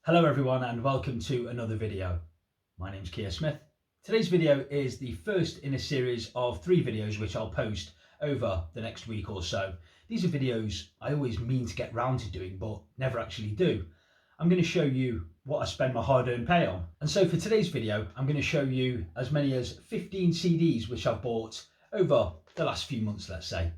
Hello everyone and welcome to another video. My name's Keir Smith. Today's video is the first in a series of 3 videos which I'll post over the next week or so. These are videos I always mean to get round to doing but never actually do. I'm going to show you what I spend my hard-earned pay on. And so for today's video I'm going to show you as many as 15 CDs which I've bought over the last few months, let's say.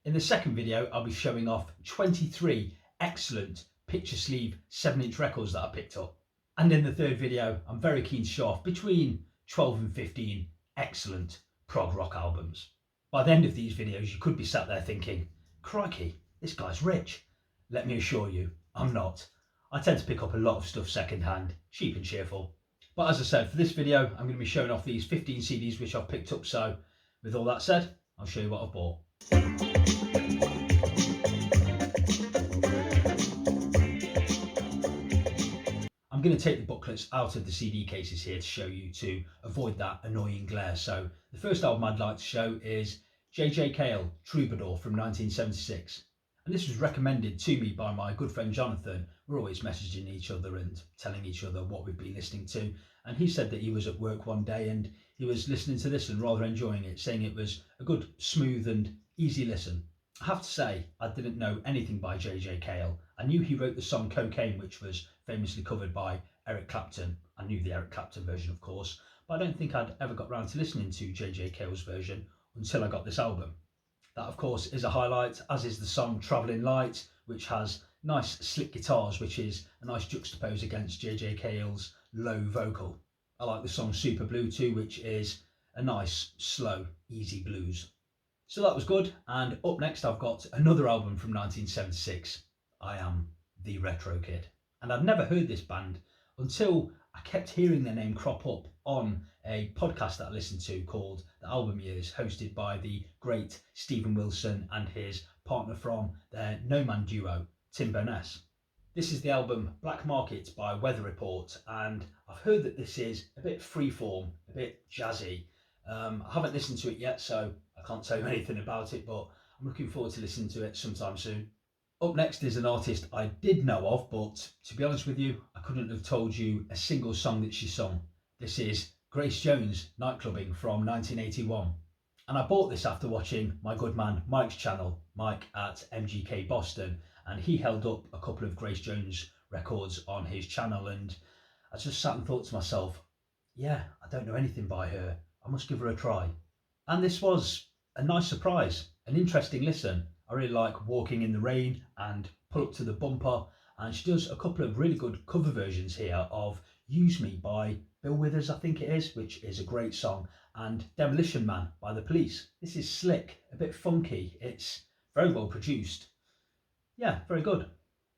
In the second video I'll be showing off 23 excellent picture sleeve 7-inch records that I picked up. And in the third video, I'm very keen to show off between 12 and 15 excellent prog rock albums. By the end of these videos, you could be sat there thinking, crikey, this guy's rich. Let me assure you, I'm not. I tend to pick up a lot of stuff secondhand, cheap and cheerful. But as I said, for this video, I'm going to be showing off these 15 CDs which I've picked up. So with all that said, I'll show you what I've bought. I'm going to take the booklets out of the CD cases here to show you to avoid that annoying glare. So the first album I'd like to show is Cale, Troubadour from 1976. And this was recommended to me by my good friend Jonathan. We're always messaging each other and telling each other what we've been listening to. And he said that he was at work one day and he was listening to this and rather enjoying it, saying it was a good, smooth and easy listen. I have to say, I didn't know anything by Cale. I knew he wrote the song Cocaine, which was famously covered by Eric Clapton. I knew the Eric Clapton version, of course, but I don't think I'd ever got round to listening to Cale's version until I got this album. That, of course, is a highlight, as is the song Travelling Light, which has nice slick guitars, which is a nice juxtapose against Cale's low vocal. I like the song Super Blue too, which is a nice, slow, easy blues. So that was good, and up next I've got another album from 1976. I am the Retro Kid. And I'd never heard this band until I kept hearing their name crop up on a podcast that I listened to called The Album Years, hosted by the great Stephen Wilson and his partner from their No Man duo, Tim Bowness. This is the album Black Market by Weather Report, and I've heard that this is a bit freeform, a bit jazzy. I haven't listened to it yet, so I can't tell you anything about it, but I'm looking forward to listening to it sometime soon. Up next is an artist I did know of, but to be honest with you, I couldn't have told you a single song that she sung. This is Grace Jones, Nightclubbing from 1981. And I bought this after watching my good man Mike's channel, Mike at MGK Boston, and he held up a couple of Grace Jones records on his channel, and I just sat and thought to myself, yeah, I don't know anything by her. I must give her a try. And this was a nice surprise, an interesting listen. I really like Walking in the Rain and Pull Up to the Bumper, and she does a couple of really good cover versions here of Use Me by Bill Withers, I think it is, which is a great song, and Demolition Man by The Police. This is slick, a bit funky, it's very well produced. Yeah, very good.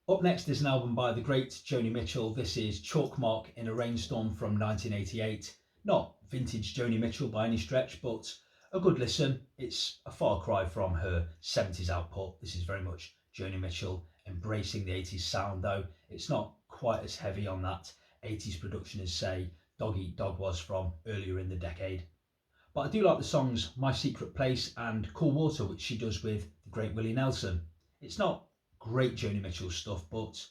Up next is an album by the great Joni Mitchell. This is Chalkmark in a Rainstorm from 1988. Not vintage Joni Mitchell by any stretch, but a good listen. It's a far cry from her 70s output. This is very much Joni Mitchell embracing the 80s sound, though it's not quite as heavy on that 80s production as, say, Dog Eat Dog was from earlier in the decade. But I do like the songs My Secret Place and Cool Water, which she does with the great Willie Nelson. It's not great Joni Mitchell stuff, but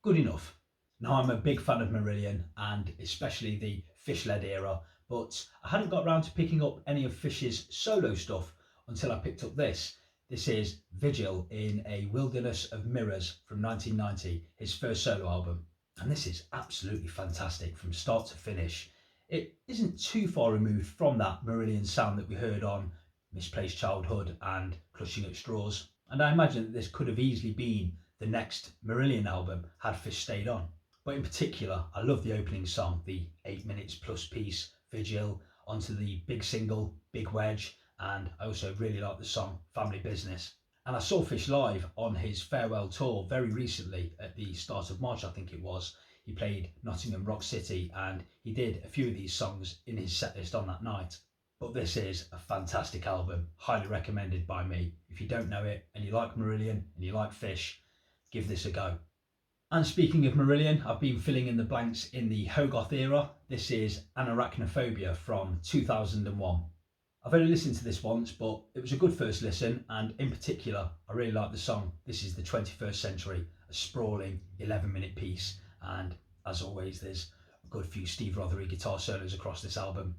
good enough. Now, I'm a big fan of Marillion, and especially the Fish-led era, but I hadn't got round to picking up any of Fish's solo stuff until I picked up this. This is Vigil in a Wilderness of Mirrors from 1990, his first solo album. And this is absolutely fantastic from start to finish. It isn't too far removed from that Marillion sound that we heard on Misplaced Childhood and Clutching at Straws. And I imagine that this could have easily been the next Marillion album had Fish stayed on. But in particular, I love the opening song, the 8 minutes plus piece, Vigil, onto the big single, Big Wedge, and I also really like the song Family Business. And I saw Fish live on his farewell tour very recently at the start of March, I think it was. He played Nottingham Rock City and he did a few of these songs in his setlist on that night. But this is a fantastic album, highly recommended by me. If you don't know it and you like Marillion and you like Fish, give this a go. And speaking of Marillion, I've been filling in the blanks in the Hogarth era. This is Anarachnophobia from 2001. I've only listened to this once, but it was a good first listen, and in particular, I really like the song This is the 21st Century, a sprawling 11-minute piece, and as always there's a good few Steve Rothery guitar solos across this album.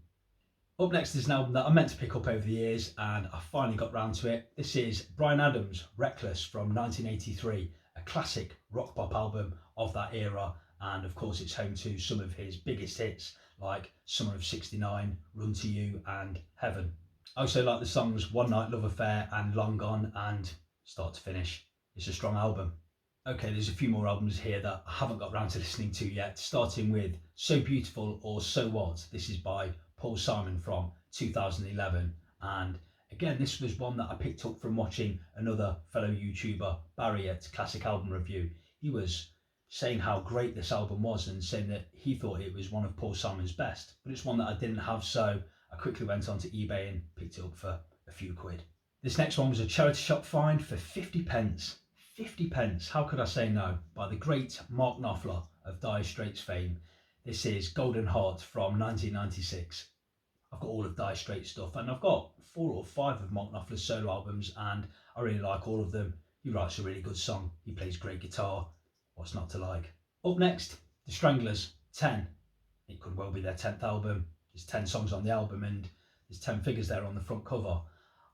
Up next is an album that I meant to pick up over the years and I finally got round to it. This is Bryan Adams' Reckless from 1983, a classic rock pop album of that era, and of course it's home to some of his biggest hits like Summer of '69, Run to You and Heaven. I also like the songs One Night Love Affair and Long Gone, and start to finish it's a strong album. Okay, there's a few more albums here that I haven't got round to listening to yet, starting with So Beautiful or So What. This is by Paul Simon from 2011, and again this was one that I picked up from watching another fellow YouTuber, Barry, at Classic Album Review. He was saying how great this album was and saying that he thought it was one of Paul Simon's best, but it's one that I didn't have, so I quickly went onto eBay and picked it up for a few quid. This next one was a charity shop find for 50 pence. 50 pence, how could I say no? By the great Mark Knopfler of Dire Straits fame. This is Golden Heart from 1996. I've got all of Dire Straits stuff, and I've got 4 or 5 of Mark Knopfler's solo albums, and I really like all of them. He writes a really good song, he plays great guitar. What's not to like? Up next, The Stranglers, 10. It could well be their 10th album. There's 10 songs on the album and there's 10 figures there on the front cover.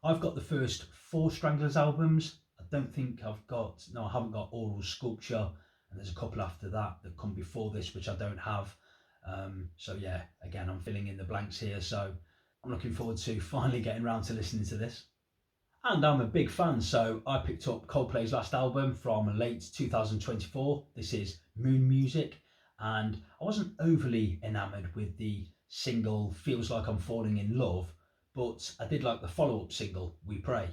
I've got the first 4 Stranglers albums. I haven't got Oral Sculpture, and there's a couple after that come before this which I don't have. So yeah, again I'm filling in the blanks here, so I'm looking forward to finally getting around to listening to this. And I'm a big fan, so I picked up Coldplay's last album from late 2024. This is Moon Music, and I wasn't overly enamoured with the single Feels Like I'm Falling in Love, but I did like the follow-up single We Pray.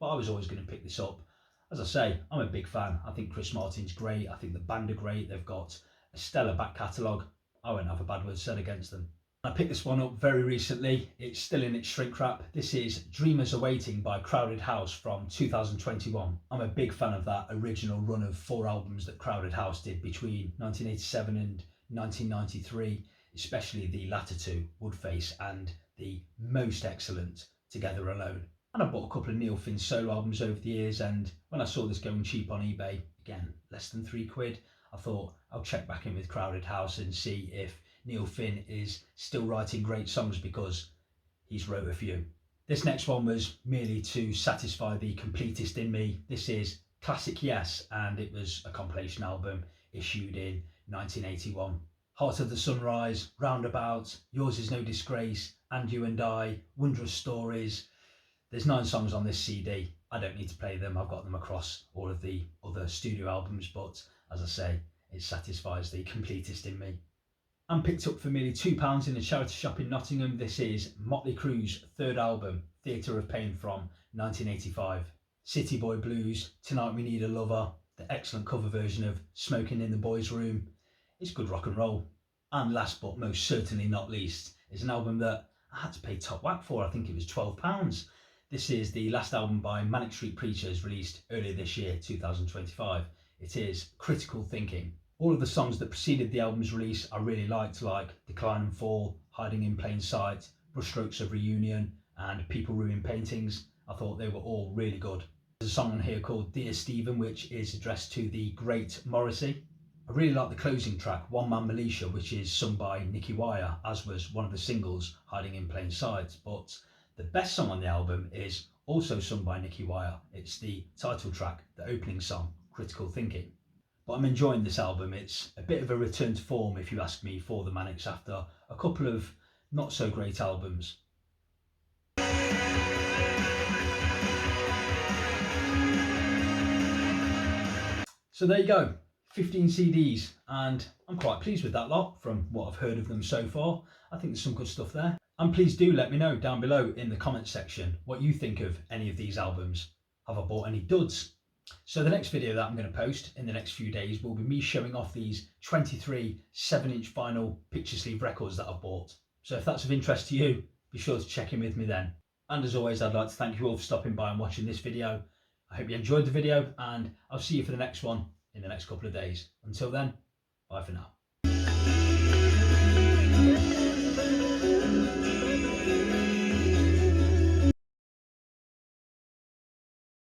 But I was always going to pick this up. As I say, I'm a big fan. I think Chris Martin's great. I think the band are great. They've got a stellar back catalogue. I won't have a bad word said against them. I picked this one up very recently. It's still in its shrink wrap. This is Dreamers Awaiting by Crowded House from 2021. I'm a big fan of that original run of 4 albums that Crowded House did between 1987 and 1993, especially the latter 2, Woodface and the most excellent Together Alone. And I bought a couple of Neil Finn solo albums over the years, and when I saw this going cheap on eBay, again less than 3 quid, I thought I'll check back in with Crowded House and see if Neil Finn is still writing great songs, because he's wrote a few. This next one was merely to satisfy the completist in me. This is Classic Yes, and it was a compilation album issued in 1981. Heart of the Sunrise, Roundabout, Yours Is No Disgrace, And You and I, Wondrous Stories. There's 9 songs on this CD. I don't need to play them. I've got them across all of the other studio albums, but as I say, it satisfies the completist in me. And picked up for merely £2 in a charity shop in Nottingham. This is Motley Crue's 3rd album, Theatre of Pain from 1985. City Boy Blues, Tonight We Need a Lover, the excellent cover version of Smoking in the Boys' Room. It's good rock and roll. And last but most certainly not least is an album that I had to pay top whack for. I think it was £12. This is the last album by Manic Street Preachers, released earlier this year, 2025. It is Critical Thinking. All of the songs that preceded the album's release I really liked, like Decline and Fall, Hiding in Plain Sight, Brushstrokes of Reunion and People Ruin Paintings. I thought they were all really good. There's a song on here called Dear Stephen, which is addressed to the great Morrissey. I really like the closing track, One Man Militia, which is sung by Nicky Wire, as was one of the singles, Hiding in Plain Sight. But the best song on the album is also sung by Nicky Wire. It's the title track, the opening song, Critical Thinking. But I'm enjoying this album. It's a bit of a return to form, if you ask me, for the Manics after a couple of not so great albums. So there you go, 15 CDs, and I'm quite pleased with that lot from what I've heard of them so far. I think there's some good stuff there. And please do let me know down below in the comments section what you think of any of these albums. Have I bought any duds? So the next video that I'm going to post in the next few days will be me showing off these 23 7-inch vinyl picture sleeve records that I've bought. So if that's of interest to you, be sure to check in with me then. And as always, I'd like to thank you all for stopping by and watching this video. I hope you enjoyed the video, and I'll see you for the next one in the next couple of days. Until then, bye for now.